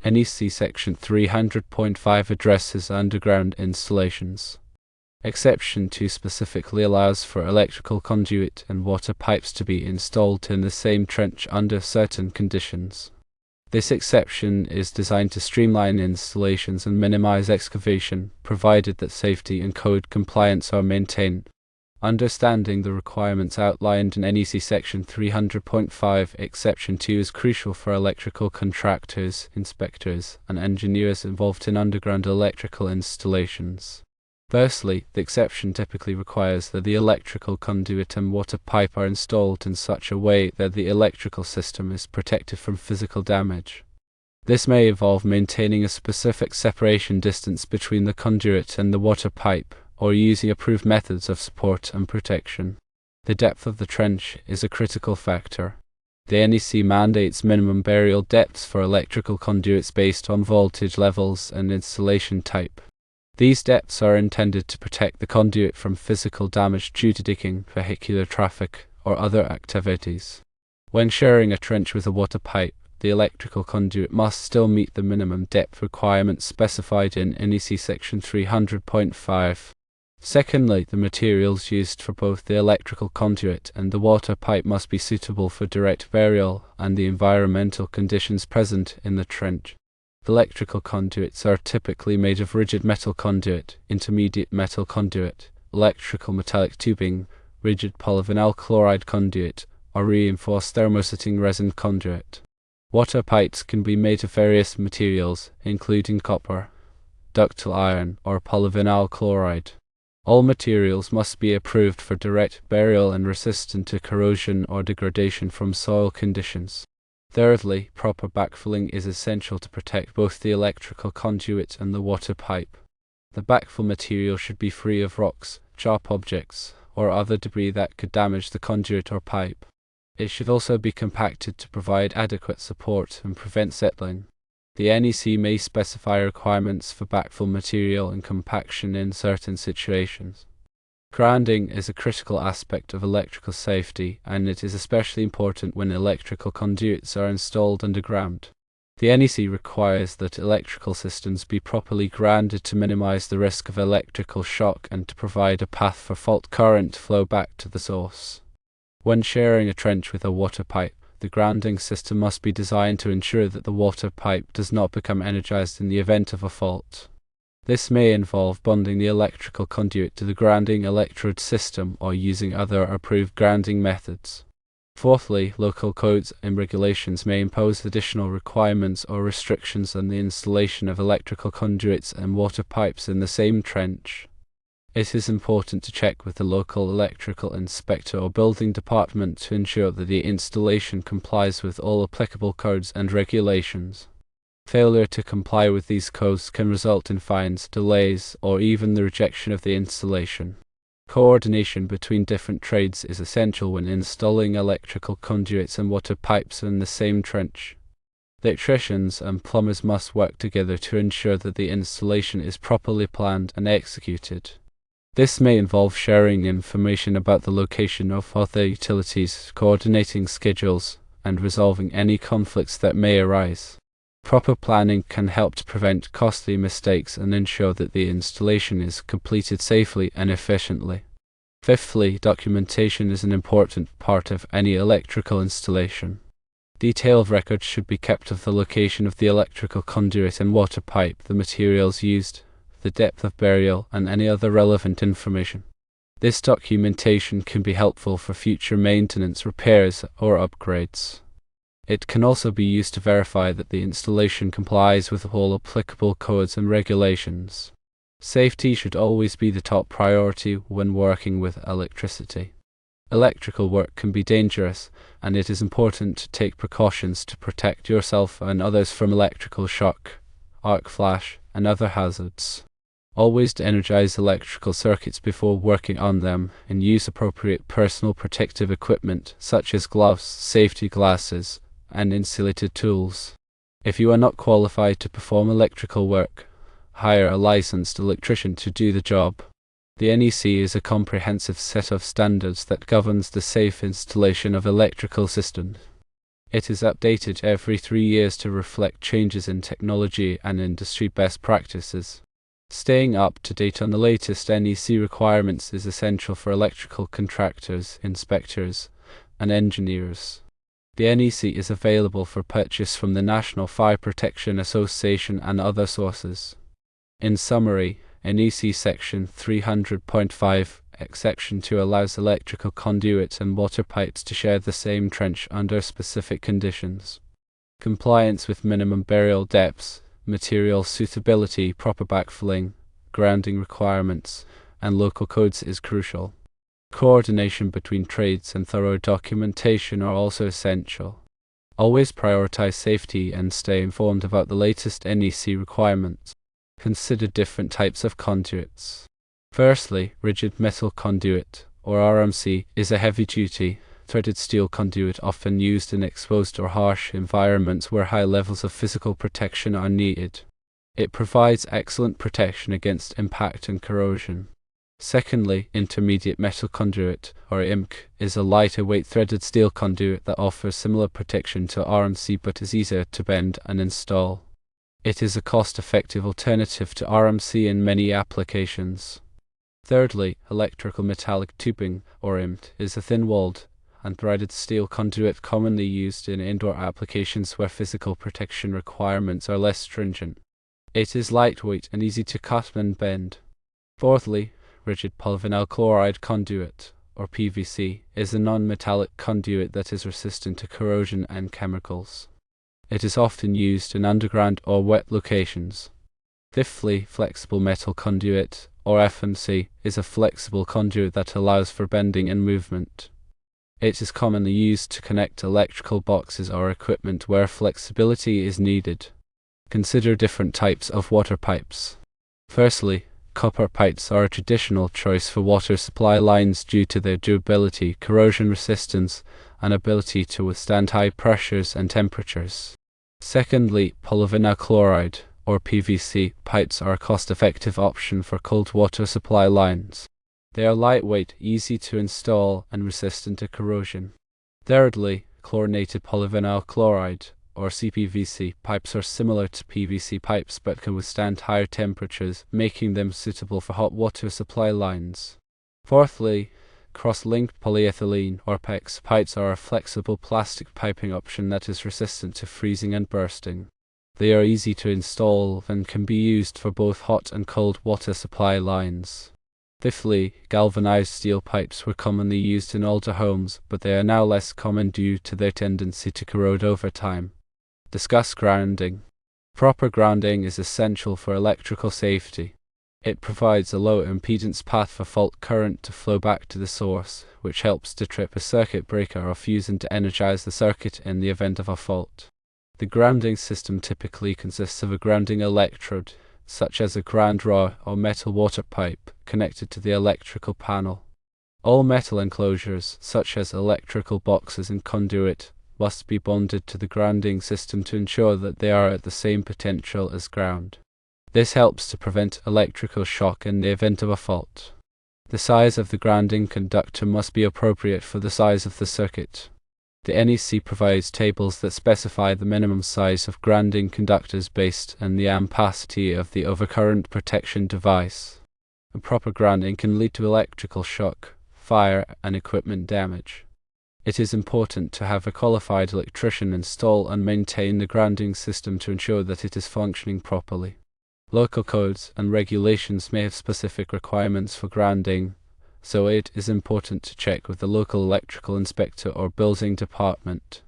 NEC Section 300.5 addresses underground installations. Exception 2 specifically allows for electrical conduit and water pipes to be installed in the same trench under certain conditions. This exception is designed to streamline installations and minimize excavation, provided that safety and code compliance are maintained. Understanding the requirements outlined in NEC Section 300.5 Exception 2 is crucial for electrical contractors, inspectors, and engineers involved in underground electrical installations. Firstly, the exception typically requires that the electrical conduit and water pipe are installed in such a way that the electrical system is protected from physical damage. This may involve maintaining a specific separation distance between the conduit and the water pipe, or using approved methods of support and protection. The depth of the trench is a critical factor. The NEC mandates minimum burial depths for electrical conduits based on voltage levels and installation type. These depths are intended to protect the conduit from physical damage due to digging, vehicular traffic, or other activities. When sharing a trench with a water pipe, the electrical conduit must still meet the minimum depth requirements specified in NEC Section 300.5. Secondly, the materials used for both the electrical conduit and the water pipe must be suitable for direct burial and the environmental conditions present in the trench. Electrical conduits are typically made of rigid metal conduit, intermediate metal conduit, electrical metallic tubing, rigid polyvinyl chloride conduit, or reinforced thermosetting resin conduit. Water pipes can be made of various materials, including copper, ductile iron, or polyvinyl chloride. All materials must be approved for direct burial and resistant to corrosion or degradation from soil conditions. Thirdly, proper backfilling is essential to protect both the electrical conduit and the water pipe. The backfill material should be free of rocks, sharp objects, or other debris that could damage the conduit or pipe. It should also be compacted to provide adequate support and prevent settling. The NEC may specify requirements for backfill material and compaction in certain situations. Grounding is a critical aspect of electrical safety, and it is especially important when electrical conduits are installed underground. The NEC requires that electrical systems be properly grounded to minimize the risk of electrical shock and to provide a path for fault current to flow back to the source. When sharing a trench with a water pipe, the grounding system must be designed to ensure that the water pipe does not become energized in the event of a fault. This may involve bonding the electrical conduit to the grounding electrode system or using other approved grounding methods. Fourthly, local codes and regulations may impose additional requirements or restrictions on the installation of electrical conduits and water pipes in the same trench. It is important to check with the local electrical inspector or building department to ensure that the installation complies with all applicable codes and regulations. Failure to comply with these codes can result in fines, delays, or even the rejection of the installation. Coordination between different trades is essential when installing electrical conduits and water pipes in the same trench. Electricians and plumbers must work together to ensure that the installation is properly planned and executed. This may involve sharing information about the location of other utilities, coordinating schedules, and resolving any conflicts that may arise. Proper planning can help to prevent costly mistakes and ensure that the installation is completed safely and efficiently. Fifthly, documentation is an important part of any electrical installation. Detailed records should be kept of the location of the electrical conduit and water pipe, the materials used, the depth of burial, and any other relevant information. This documentation can be helpful for future maintenance, repairs, or upgrades. It can also be used to verify that the installation complies with all applicable codes and regulations. Safety should always be the top priority when working with electricity. Electrical work can be dangerous, and it is important to take precautions to protect yourself and others from electrical shock, arc flash, and other hazards. Always energize electrical circuits before working on them, and use appropriate personal protective equipment such as gloves, safety glasses, and insulated tools. If you are not qualified to perform electrical work, hire a licensed electrician to do the job. The NEC is a comprehensive set of standards that governs the safe installation of electrical systems. It is updated every 3 years to reflect changes in technology and industry best practices. Staying up to date on the latest NEC requirements is essential for electrical contractors, inspectors, and engineers. The NEC is available for purchase from the National Fire Protection Association and other sources. In summary, NEC Section 300.5 Section 2 allows electrical conduits and water pipes to share the same trench under specific conditions. Compliance with minimum burial depths, material suitability, proper backfilling, grounding requirements, and local codes is crucial. Coordination between trades and thorough documentation are also essential. Always prioritize safety and stay informed about the latest NEC requirements. Consider different types of conduits. Firstly, rigid metal conduit, or RMC, is a heavy-duty, threaded steel conduit often used in exposed or harsh environments where high levels of physical protection are needed. It provides excellent protection against impact and corrosion. Secondly, intermediate metal conduit, or IMC, is a lighter weight threaded steel conduit that offers similar protection to RMC but is easier to bend and install. It is a cost-effective alternative to RMC in many applications. Thirdly, electrical metallic tubing, or IMT, is a thin-walled and threaded steel conduit commonly used in indoor applications where physical protection requirements are less stringent. It is lightweight and easy to cut and bend. Fourthly, rigid polyvinyl chloride conduit, or PVC, is a non-metallic conduit that is resistant to corrosion and chemicals. It is often used in underground or wet locations. Fifthly, flexible metal conduit, or FMC, is a flexible conduit that allows for bending and movement. It is commonly used to connect electrical boxes or equipment where flexibility is needed. Consider different types of water pipes. Firstly, copper pipes are a traditional choice for water supply lines due to their durability, corrosion resistance, and ability to withstand high pressures and temperatures. Secondly, polyvinyl chloride, or PVC, pipes are a cost-effective option for cold water supply lines. They are lightweight, easy to install, and resistant to corrosion. Thirdly, chlorinated polyvinyl chloride, or CPVC, pipes are similar to PVC pipes but can withstand higher temperatures, making them suitable for hot water supply lines. Fourthly, cross-linked polyethylene, or PEX, pipes are a flexible plastic piping option that is resistant to freezing and bursting. They are easy to install and can be used for both hot and cold water supply lines. Fifthly, galvanized steel pipes were commonly used in older homes, but they are now less common due to their tendency to corrode over time. Discuss grounding. Proper grounding is essential for electrical safety. It provides a low impedance path for fault current to flow back to the source, which helps to trip a circuit breaker or fuse and to energize the circuit in the event of a fault. The grounding system typically consists of a grounding electrode, such as a ground rod or metal water pipe, connected to the electrical panel. All metal enclosures, such as electrical boxes and conduit, must be bonded to the grounding system to ensure that they are at the same potential as ground. This helps to prevent electrical shock in the event of a fault. The size of the grounding conductor must be appropriate for the size of the circuit. The NEC provides tables that specify the minimum size of grounding conductors based on the ampacity of the overcurrent protection device. Improper grounding can lead to electrical shock, fire, and equipment damage. It is important to have a qualified electrician install and maintain the grounding system to ensure that it is functioning properly. Local codes and regulations may have specific requirements for grounding, so it is important to check with the local electrical inspector or building department.